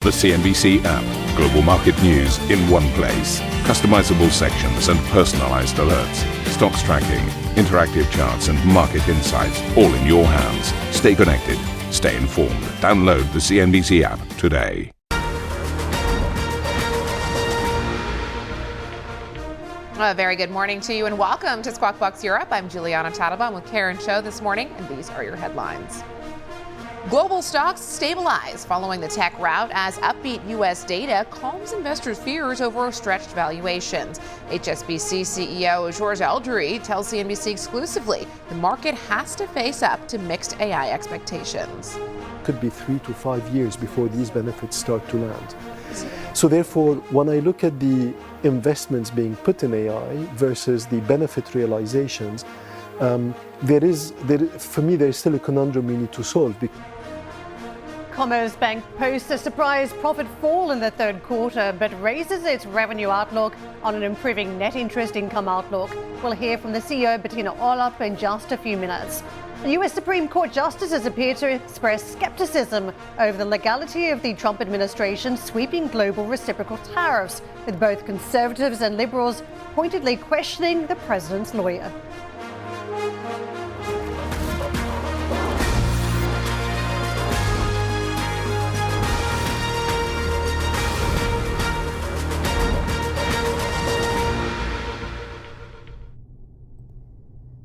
The CNBC app. Global market news in one place. Customizable sections and personalized alerts. Stocks tracking, interactive charts and market insights all in your hands. Stay connected. Stay informed. Download the CNBC app today. A very good morning to you and welcome to Squawk Box Europe. I'm Juliana Tadeba with Karen Cho this morning, and these are your headlines. Global stocks stabilize following the tech rout as upbeat U.S. data calms investors' fears over stretched valuations. HSBC CEO Georges Algerie tells CNBC exclusively the market has to face up to mixed AI expectations. Could be 3 to 5 years before these benefits start to land. So therefore, when I look at the investments being put in AI versus the benefit realizations, for me, there's still a conundrum we need to solve. Commerzbank posts a surprise profit fall in the third quarter, but raises its revenue outlook on an improving net interest income outlook. We'll hear from the CEO Bettina Orlopp in just a few minutes. The US Supreme Court justices appear to express skepticism over the legality of the Trump administration's sweeping global reciprocal tariffs, with both conservatives and liberals pointedly questioning the president's lawyer.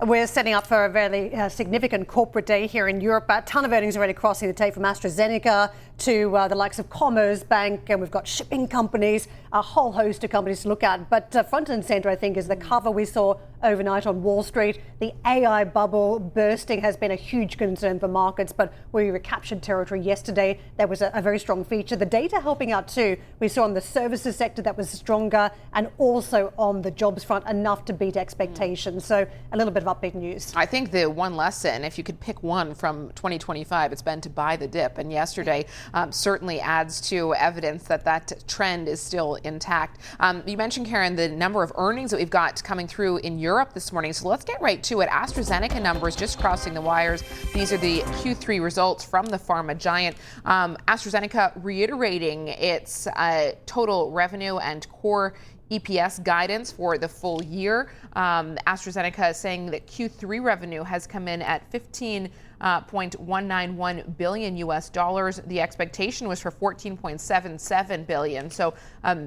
We're setting up for a very significant corporate day here in Europe. A ton of earnings already crossing the tape, from AstraZeneca to the likes of Commerzbank, and we've got shipping companies, a whole host of companies to look at. But front and center, I think, is the cover we saw overnight on Wall Street. The AI bubble bursting has been a huge concern for markets, but we recaptured territory yesterday. That was a very strong feature. The data helping out too. We saw on the services sector that was stronger, and also on the jobs front enough to beat expectations. So a little bit of upbeat news. I think the one lesson, if you could pick one from 2025, it's been to buy the dip. And yesterday certainly adds to evidence that that trend is still intact. You mentioned, Karen, the number of earnings that we've got coming through in Europe this morning. So let's get right to it. AstraZeneca numbers just crossing the wires. These are the Q3 results from the pharma giant. AstraZeneca reiterating its total revenue and core EPS guidance for the full year. AstraZeneca is saying that Q3 revenue has come in at $15.191 billion US dollars. The expectation was for 14.77 billion. So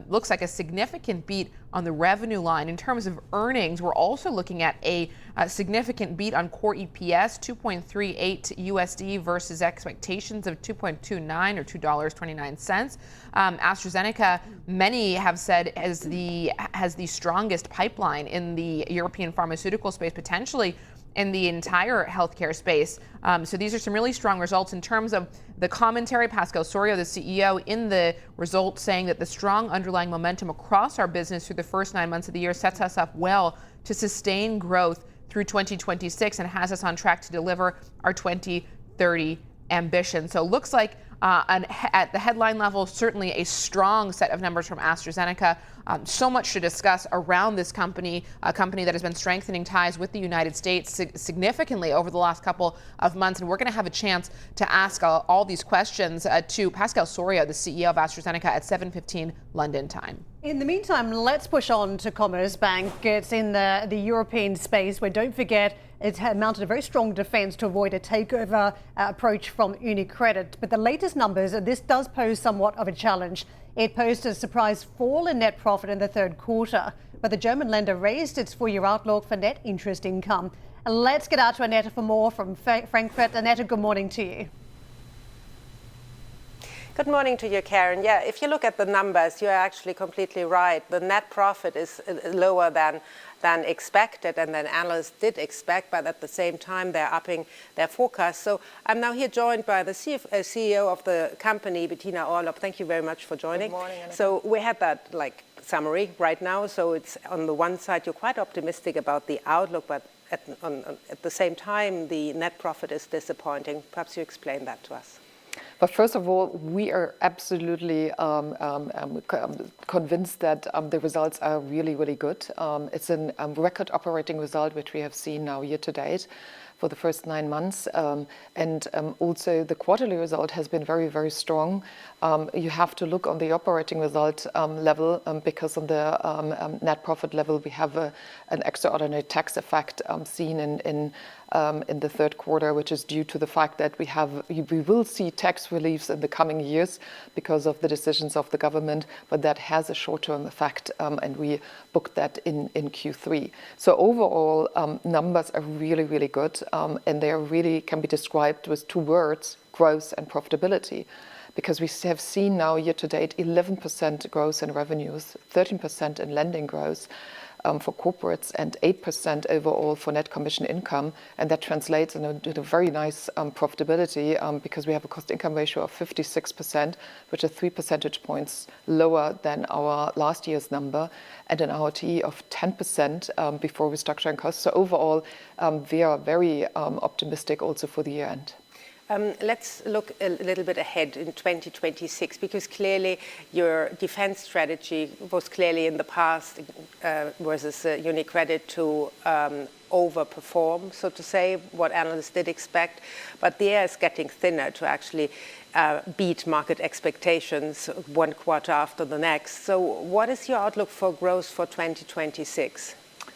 looks like a significant beat on the revenue line. In terms of earnings, we're also looking at a significant beat on core EPS, 2.38 USD versus expectations of 2.29 or $2.29. AstraZeneca, many have said, has the strongest pipeline in the European pharmaceutical space, potentially in the entire healthcare space. So these are some really strong results. In terms of the commentary, Pascal Soriot, the CEO, in the results saying that the strong underlying momentum across our business through the first 9 months of the year sets us up well to sustain growth through 2026 and has us on track to deliver our 2030 ambition. So looks like at the headline level, certainly a strong set of numbers from AstraZeneca. So much to discuss around this company, a company that has been strengthening ties with the United States significantly over the last couple of months. And we're going to have a chance to ask all these questions to Pascal Soriot, the CEO of AstraZeneca, at 7:15 London time. In the meantime, let's push on to Commerzbank. It's in the European space where, don't forget, it's mounted a very strong defense to avoid a takeover approach from UniCredit. But the latest numbers, this does pose somewhat of a challenge. It posted a surprise fall in net profit in the third quarter, but the German lender raised its full-year outlook for net interest income. And let's get out to Annette for more from Frankfurt. Annette, good morning to you. Good morning to you, Karen. Yeah, if you look at the numbers, you're actually completely right. The net profit is lower than expected, and then analysts did expect, but at the same time, they're upping their forecast. So I'm now here joined by the CEO of the company, Bettina Orlopp. Thank you very much for joining. Good morning, Annika. So we had that summary right now. So it's on the one side, you're quite optimistic about the outlook, but at the same time, the net profit is disappointing. Perhaps you explain that to us. But first of all, we are absolutely convinced that the results are really, really good. It's a record operating result, which we have seen now year to date. for the first 9 months. Also the quarterly result has been very, very strong. You have to look on the operating result level because on the net profit level we have an extraordinary tax effect seen in the third quarter, which is due to the fact that we will see tax reliefs in the coming years because of the decisions of the government, but that has a short-term effect, and we booked that in Q3. So overall, numbers are really, really good, and they really can be described with 2 words: growth and profitability. Because we have seen now year to date 11% growth in revenues, 13% in lending growth for corporates, and 8% overall for net commission income. And that translates into a very nice profitability because we have a cost-income ratio of 56%, which is 3 percentage points lower than our last year's number, and an ROTE of 10% before restructuring costs. So overall, we are very optimistic also for the year end. Let's look a little bit ahead in 2026, because clearly your defense strategy was clearly in the past versus UniCredit to overperform, so to say, what analysts did expect. But the air is getting thinner to actually beat market expectations one quarter after the next. So what is your outlook for growth for 2026?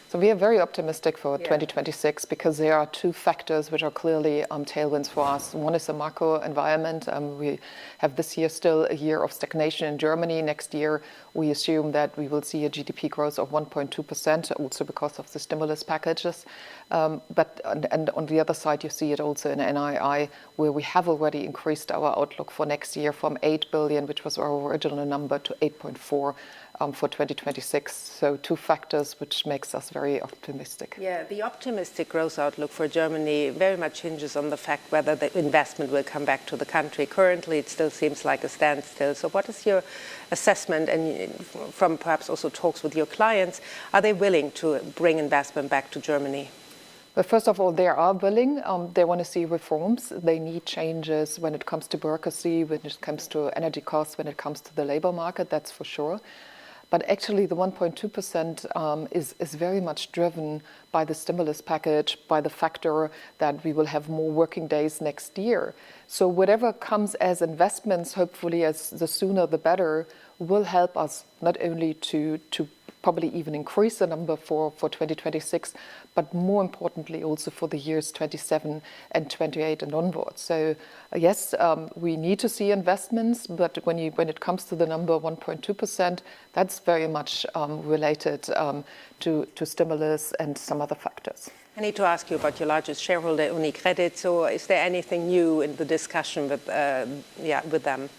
So we are very optimistic for 2026 because there are 2 factors which are clearly tailwinds for us. One is the macro environment. We have this year still a year of stagnation in Germany. Next year, we assume that we will see a GDP growth of 1.2%, also because of the stimulus packages. But on the other side, you see it also in NII, where we have already increased our outlook for next year from 8 billion, which was our original number, to 8.4 for 2026. So 2 factors which makes us very optimistic. Yeah, the optimistic growth outlook for Germany very much hinges on the fact whether the investment will come back to the country. Currently, it still seems like a standstill. So what is your assessment, and from perhaps also talks with your clients, are they willing to bring investment back to Germany? But first of all, they are willing. They want to see reforms. They need changes when it comes to bureaucracy, when it comes to energy costs, when it comes to the labor market, that's for sure. But actually, the 1.2% is very much driven by the stimulus package, by the factor that we will have more working days next year. So whatever comes as investments, hopefully as the sooner the better, will help us not only to probably even increase the number for 2026, but more importantly also for the years 27 and 28 and onwards. So yes, we need to see investments, but when it comes to the number 1.2%, that's very much related to stimulus and some other factors. I need to ask you about your largest shareholder, UniCredit. So is there anything new in the discussion with them?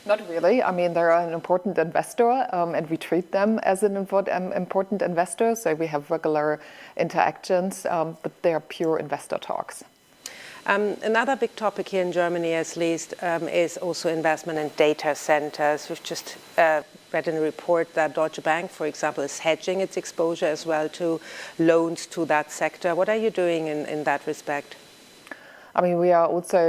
Not really. I mean, they're an important investor, and we treat them as an important investor. So we have regular interactions, but they are pure investor talks. Another big topic here in Germany, at least, is also investment in data centers. We've just read in a report that Deutsche Bank, for example, is hedging its exposure as well to loans to that sector. What are you doing in that respect? I mean, we are also,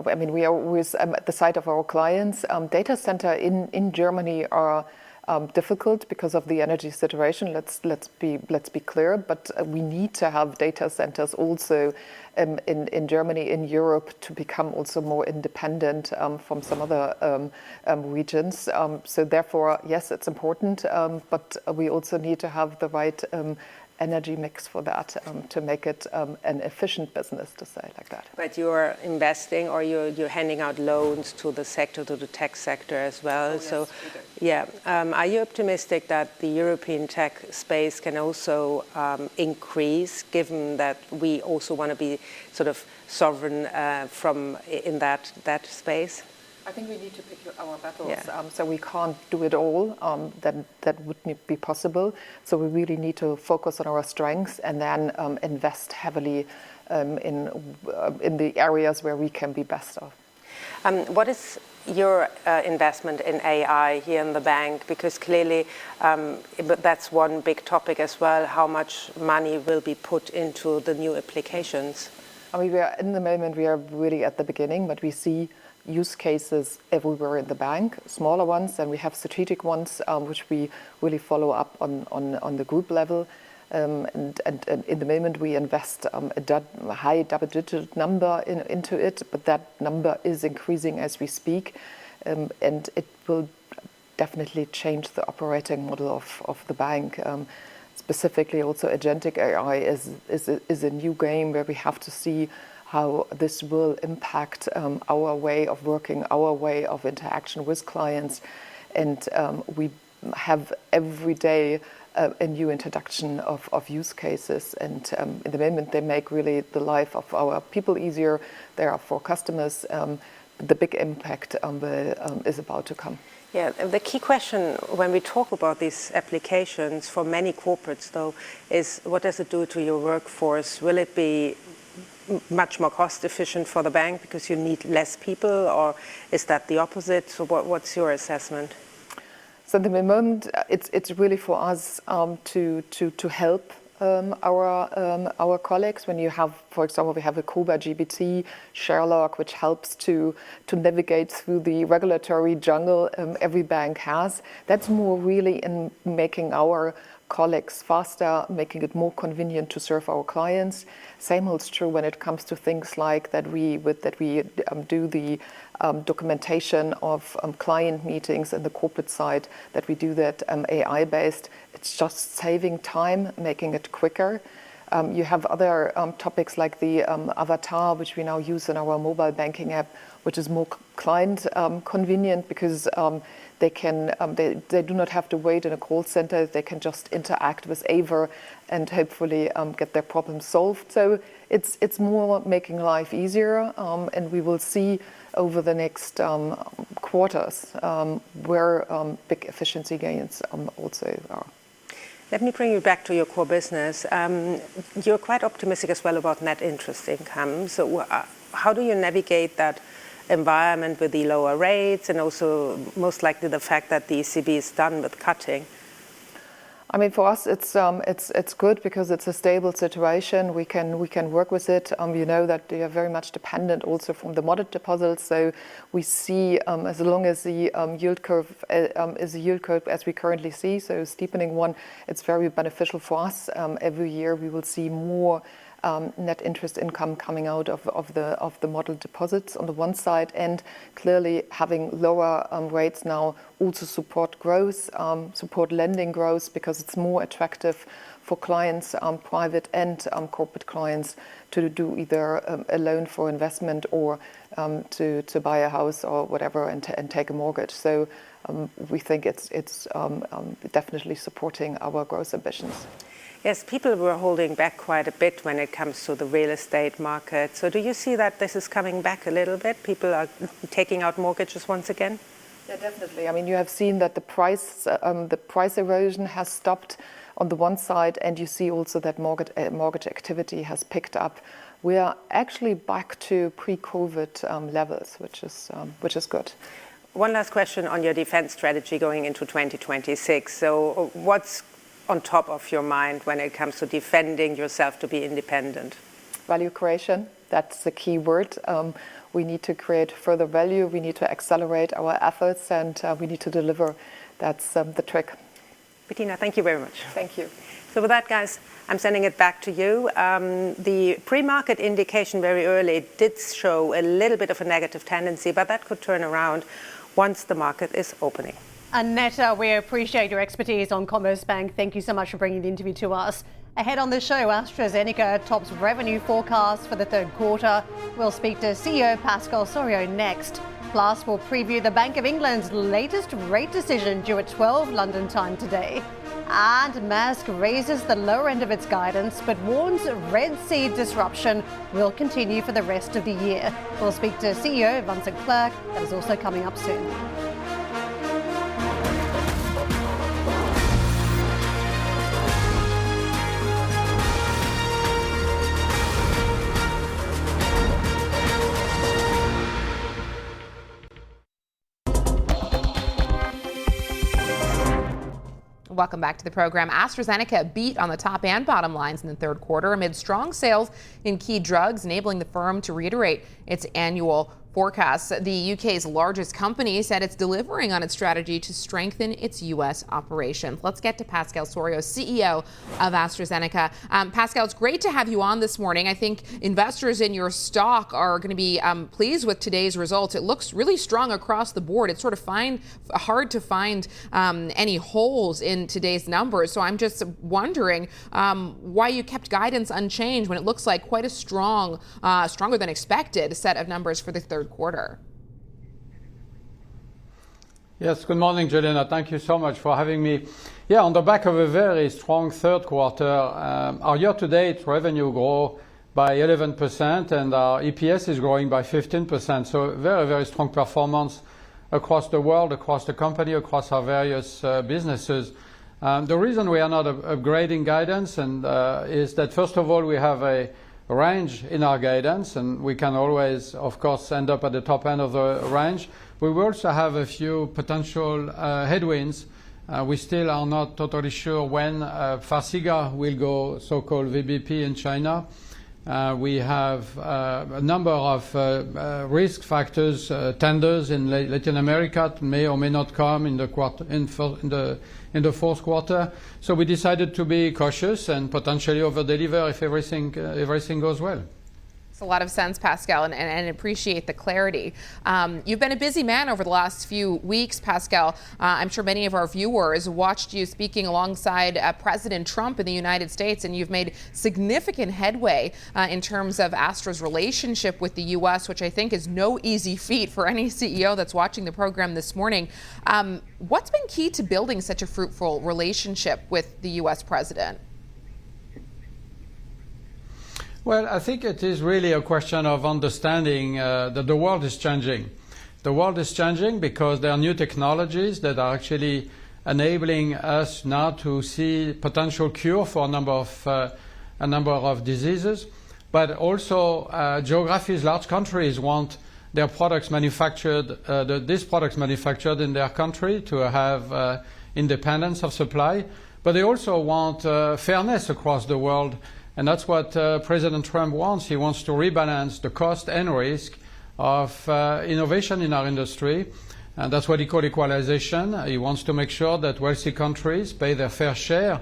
we are always at the side of our clients. Data center in Germany are difficult because of the energy situation. Let's be clear. But we need to have data centers also in Germany, in Europe, to become also more independent from some other regions. So therefore, yes, it's important, but we also need to have the right energy mix for that to make it an efficient business, to say like that. But you're investing, or you're handing out loans to the sector, to the tech sector as well. Oh, yes, so, we do. yeah, are you optimistic that the European tech space can also increase, given that we also want to be sort of sovereign in that space? I think we need to pick our battles. Yeah. So we can't do it all. That wouldn't be possible. So we really need to focus on our strengths and then invest heavily in the areas where we can be best of. What is your investment in AI here in the bank? Because clearly that's one big topic as well. How much money will be put into the new applications? I mean, in the moment, we are really at the beginning, but we see use cases everywhere in the bank, smaller ones, and we have strategic ones which we really follow up on the group level. And in the moment we invest a high double-digit number into it, but that number is increasing as we speak, and it will definitely change the operating model of the bank. Specifically, also agentic AI is a new game where we have to see how this will impact our way of working, our way of interaction with clients, and we have every day a new introduction of use cases, and in the moment they make really the life of our people easier. They are for customers. The big impact is about to come. Yeah, the key question when we talk about these applications for many corporates, though, is what does it do to your workforce? Will it be much more cost efficient for the bank because you need less people, or is that the opposite? So what's your assessment? So at the moment, it's really for us to help our colleagues. When you have, for example, we have a Cobra GPT Sherlock, which helps to navigate through the regulatory jungle every bank has. That's more really in making our colleagues faster, making it more convenient to serve our clients. Same holds true when it comes to things like that we do the documentation of client meetings in the corporate side, that we do that AI based. It's just saving time, making it quicker. You have other topics like the avatar, which we now use in our mobile banking app, which is more client convenient because they do not have to wait in a call center. They can just interact with Ava and hopefully get their problem solved. So it's more making life easier, and we will see over the next quarters where big efficiency gains also are. Let me bring you back to your core business. You're quite optimistic as well about net interest income. So how do you navigate that environment with the lower rates, and also most likely the fact that the ECB is done with cutting? I mean, for us, it's good because it's a stable situation. We can work with it. You know that they are very much dependent also from the moderate deposits. So we see as long as the yield curve is a yield curve as we currently see, so steepening one, it's very beneficial for us. Every year we will see more net interest income coming out of the model deposits on the one side, and clearly having lower rates now also support growth, support lending growth, because it's more attractive for clients, private and corporate clients, to do either a loan for investment or to buy a house or whatever and take a mortgage. So we think it's definitely supporting our growth ambitions. Yes, people were holding back quite a bit when it comes to the real estate market. So do you see that this is coming back a little bit? People are taking out mortgages once again? Yeah, definitely. I mean, you have seen that the price erosion has stopped on the one side, and you see also that mortgage activity has picked up. We are actually back to pre-COVID levels, which is good. One last question on your defense strategy going into 2026. So what's on top of your mind when it comes to defending yourself to be independent? Value creation, that's the key word. We need to create further value, we need to accelerate our efforts, and we need to deliver. That's the trick. Bettina, thank you very much. Thank you. So with that, guys, I'm sending it back to you. The pre-market indication very early did show a little bit of a negative tendency, but that could turn around once the market is opening. Annette, we appreciate your expertise on Commerzbank. Thank you so much for bringing the interview to us. Ahead on the show, AstraZeneca tops revenue forecast for the third quarter. We'll speak to CEO Pascal Soriot next. Plus, we'll preview the Bank of England's latest rate decision due at 12 London time today. And Maersk raises the lower end of its guidance, but warns Red Sea disruption will continue for the rest of the year. We'll speak to CEO Vincent Clerc. That is also coming up soon. Welcome back to the program. AstraZeneca beat on the top and bottom lines in the third quarter amid strong sales in key drugs, enabling the firm to reiterate its annual forecasts. The UK's largest company said it's delivering on its strategy to strengthen its U.S. operations. Let's get to Pascal Soriot, CEO of AstraZeneca. Pascal, it's great to have you on this morning. I think investors in your stock are going to be pleased with today's results. It looks really strong across the board. It's sort of hard to find any holes in today's numbers. So I'm just wondering why you kept guidance unchanged when it looks like quite a strong, stronger than expected set of numbers for the third quarter. Yes, good morning, Jelena. Thank you so much for having me. Yeah, on the back of a very strong third quarter, our year-to-date revenue grew by 11% and our EPS is growing by 15%. So very, very strong performance across the world, across the company, across our various businesses. The reason we are not upgrading guidance is that, first of all, we have a range in our guidance, and we can always, of course, end up at the top end of the range. We will also have a few potential headwinds. We still are not totally sure when Farxiga will go so-called VBP in China. We have a number of risk factors, tenders in Latin America may or may not come in the fourth quarter. So we decided to be cautious and potentially over-deliver if everything goes well. A lot of sense, Pascal, and appreciate the clarity. You've been a busy man over the last few weeks, Pascal. I'm sure many of our viewers watched you speaking alongside President Trump in the United States, and you've made significant headway in terms of Astra's relationship with the U.S., which I think is no easy feat for any CEO that's watching the program this morning. What's been key to building such a fruitful relationship with the U.S. president? Well, I think it is really a question of understanding that the world is changing. The world is changing because there are new technologies that are actually enabling us now to see potential cure for a number of diseases. But also geographies, large countries want their products manufactured, these products manufactured in their country to have independence of supply. But they also want fairness across the world. And that's what President Trump wants. He wants to rebalance the cost and risk of innovation in our industry. And that's what he calls equalization. He wants to make sure that wealthy countries pay their fair share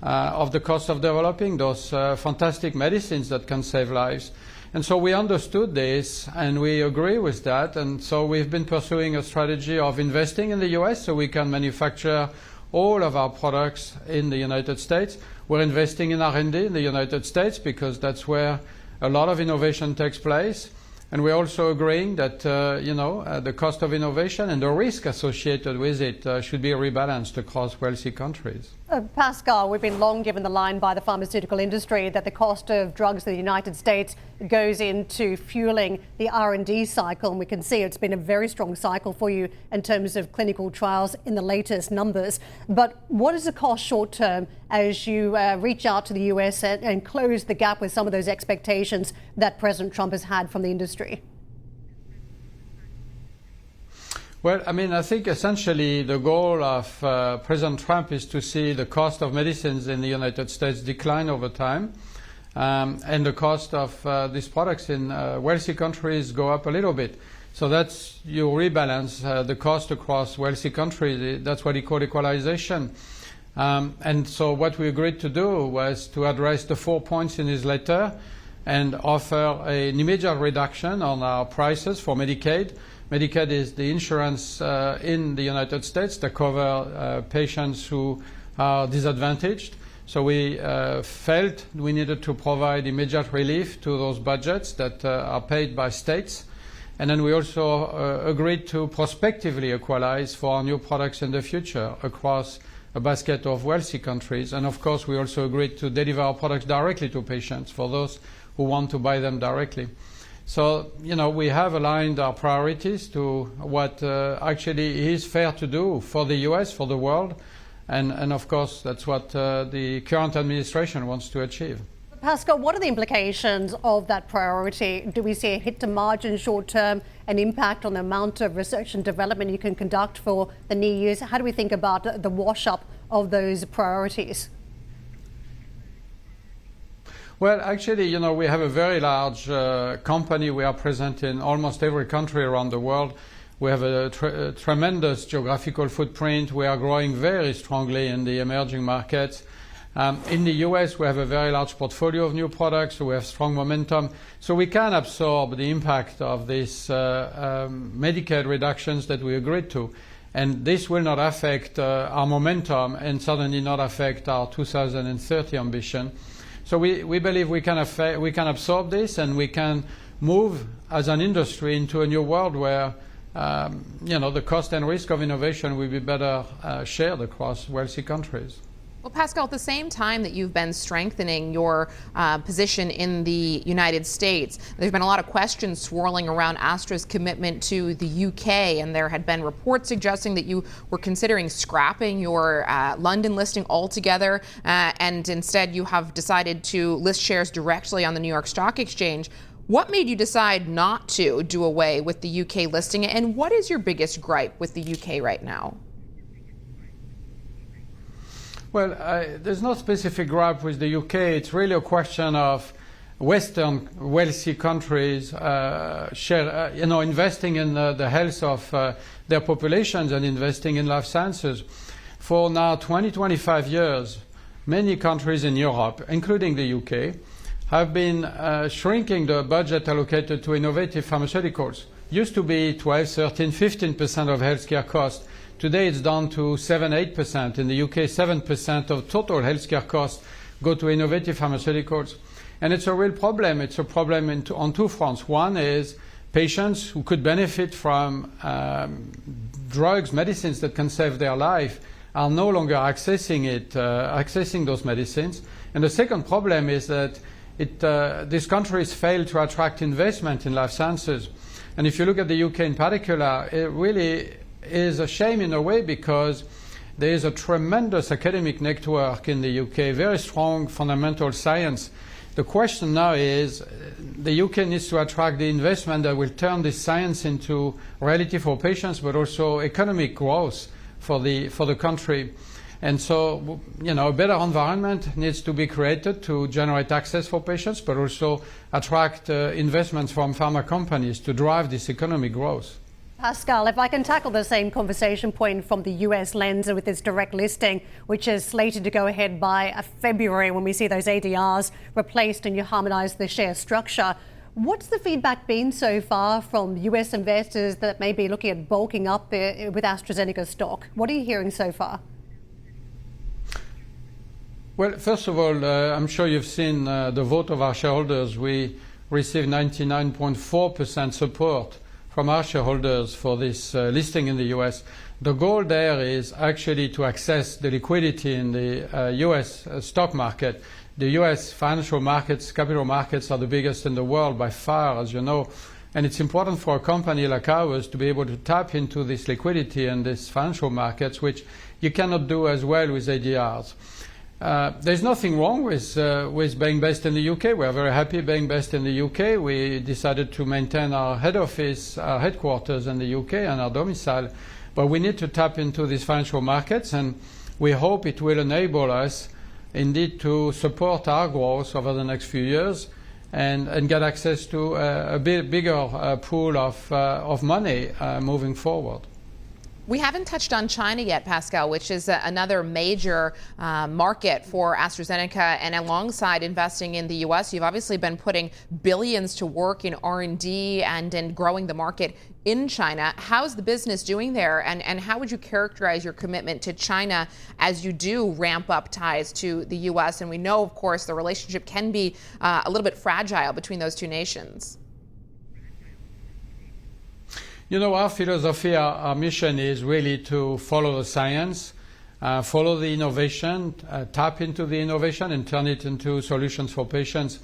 of the cost of developing those fantastic medicines that can save lives. And so we understood this and we agree with that. And so we've been pursuing a strategy of investing in the US so we can manufacture all of our products in the United States. We're investing in R&D in the United States because that's where a lot of innovation takes place. And we're also agreeing that the cost of innovation and the risk associated with it should be rebalanced across wealthy countries. Pascal, we've been long given the line by the pharmaceutical industry that the cost of drugs in the United States goes into fueling the R&D cycle. And we can see it's been a very strong cycle for you in terms of clinical trials in the latest numbers. But what is the cost short term as you reach out to the US and close the gap with some of those expectations that President Trump has had from the industry? Well, I mean, I think essentially the goal of President Trump is to see the cost of medicines in the United States decline over time, and the cost of these products in wealthy countries go up a little bit. So that's, you rebalance the cost across wealthy countries. That's what he called equalization. And so what we agreed to do was to address the 4 points in his letter and offer an immediate reduction on our prices for Medicaid. Medicaid is the insurance in the United States that cover patients who are disadvantaged. So we felt we needed to provide immediate relief to those budgets that are paid by states. And then we also agreed to prospectively equalize for our new products in the future across a basket of wealthy countries. And of course, we also agreed to deliver our products directly to patients for those who want to buy them directly. So, we have aligned our priorities to what actually is fair to do for the US, for the world. And of course, that's what the current administration wants to achieve. Pascal, what are the implications of that priority? Do we see a hit to margin short term, an impact on the amount of research and development you can conduct for the near years? How do we think about the wash up of those priorities? Well, actually, we have a very large company. We are present in almost every country around the world. We have a tremendous geographical footprint. We are growing very strongly in the emerging markets. In the US, we have a very large portfolio of new products, so we have strong momentum. So we can absorb the impact of these Medicaid reductions that we agreed to. And this will not affect our momentum and certainly not affect our 2030 ambition. So we believe we can absorb this, and we can move as an industry into a new world where the cost and risk of innovation will be better shared across wealthy countries. Well, Pascal, at the same time that you've been strengthening your position in the United States, there's been a lot of questions swirling around Astra's commitment to the UK, and there had been reports suggesting that you were considering scrapping your London listing altogether, and instead you have decided to list shares directly on the New York Stock Exchange. What made you decide not to do away with the UK listing, and what is your biggest gripe with the UK right now? Well, there's no specific gripe with the UK. It's really a question of Western wealthy countries investing in the health of their populations and investing in life sciences. For now 25 years, many countries in Europe, including the UK, have been shrinking the budget allocated to innovative pharmaceuticals. Used to be 12, 13, 15% of healthcare costs. Today it's down to 7-8%. In the UK, 7% of total healthcare costs go to innovative pharmaceuticals. And it's a real problem. It's a problem on two fronts. One is patients who could benefit from drugs, medicines that can save their life are no longer accessing those medicines. And the second problem is that these countries fail to attract investment in life sciences. And if you look at the UK in particular, it really is a shame in a way, because there is a tremendous academic network in the UK, very strong fundamental science. The question now is the UK needs to attract the investment that will turn this science into reality for patients, but also economic growth for the country. And so, a better environment needs to be created to generate access for patients, but also attract investments from pharma companies to drive this economic growth. Pascal, if I can tackle the same conversation point from the US lens with this direct listing, which is slated to go ahead by February when we see those ADRs replaced and you harmonise the share structure. What's the feedback been so far from US investors that may be looking at bulking up with AstraZeneca stock? What are you hearing so far? Well, first of all, I'm sure you've seen the vote of our shareholders. We received 99.4% support from our shareholders for this listing in the US. The goal there is actually to access the liquidity in the US stock market. The US financial markets, capital markets, are the biggest in the world by far, as you know. And it's important for a company like ours to be able to tap into this liquidity and these financial markets, which you cannot do as well with ADRs. There's nothing wrong with being based in the UK. We are very happy being based in the UK. We decided to maintain our head office, our headquarters in the UK and our domicile. But we need to tap into these financial markets, and we hope it will enable us indeed to support our growth over the next few years and get access to a bigger pool of money moving forward. We haven't touched on China yet, Pascal, which is another major market for AstraZeneca. And alongside investing in the U.S., you've obviously been putting billions to work in R&D and in growing the market in China. How's the business doing there? And how would you characterize your commitment to China as you do ramp up ties to the U.S.? And we know, of course, the relationship can be a little bit fragile between those two nations. Our philosophy, our mission is really to follow the science, follow the innovation, tap into the innovation and turn it into solutions for patients.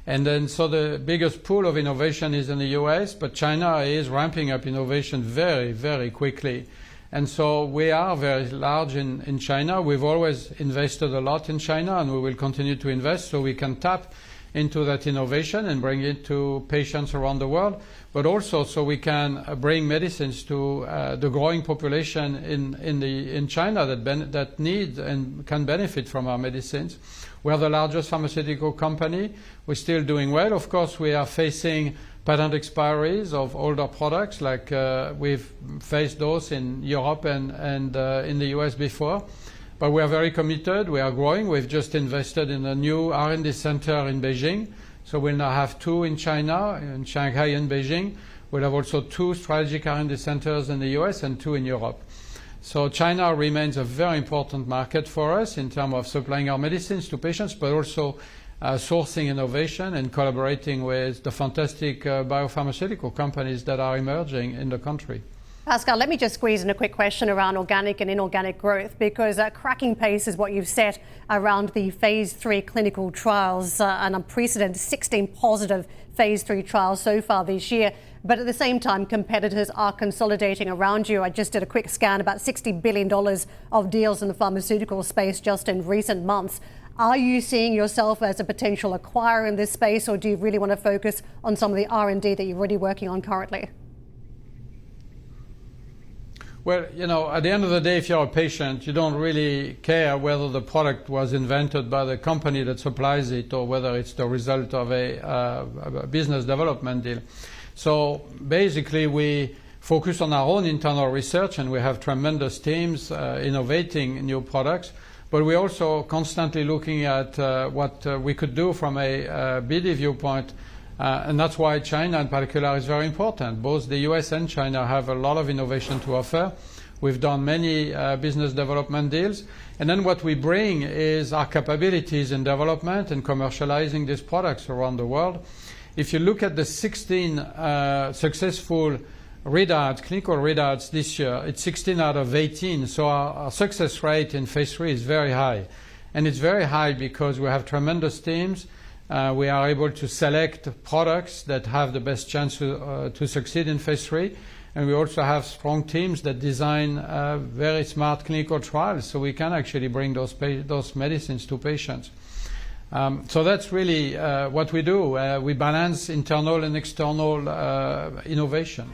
And then so the biggest pool of innovation is in the US, but China is ramping up innovation very, very quickly. And so we are very large in China. We've always invested a lot in China, and we will continue to invest so we can tap into that innovation and bring it to patients around the world, but also so we can bring medicines to the growing population in China that need and can benefit from our medicines. We are the largest pharmaceutical company. We're still doing well. Of course, we are facing patent expiries of older products, like we've faced those in Europe and in the US before. But we are very committed. We are growing. We've just invested in a new R&D center in Beijing. So we'll now have 2 in China, in Shanghai and Beijing. We'll have also 2 strategic R&D centers in the US and 2 in Europe. So China remains a very important market for us in terms of supplying our medicines to patients, but also sourcing innovation and collaborating with the fantastic biopharmaceutical companies that are emerging in the country. Pascal, let me just squeeze in a quick question around organic and inorganic growth, because cracking pace is what you've set around the phase 3 clinical trials, an unprecedented 16 positive phase 3 trials so far this year. But at the same time, competitors are consolidating around you. I just did a quick scan, about $60 billion of deals in the pharmaceutical space just in recent months. Are you seeing yourself as a potential acquirer in this space, or do you really want to focus on some of the R&D that you're already working on currently? Well, at the end of the day, if you're a patient, you don't really care whether the product was invented by the company that supplies it or whether it's the result of a business development deal. So basically, we focus on our own internal research, and we have tremendous teams innovating new products. But we're also constantly looking at what we could do from a BD viewpoint. And that's why China in particular is very important. Both the US and China have a lot of innovation to offer. We've done many business development deals. And then what we bring is our capabilities in development and commercializing these products around the world. If you look at the 16 successful readouts, clinical readouts this year, it's 16 out of 18. So our success rate in phase 3 is very high. And it's very high because we have tremendous teams. We are able to select products that have the best chance to succeed in phase 3. And we also have strong teams that design very smart clinical trials, so we can actually bring those medicines to patients. So that's really what we do. We balance internal and external innovation.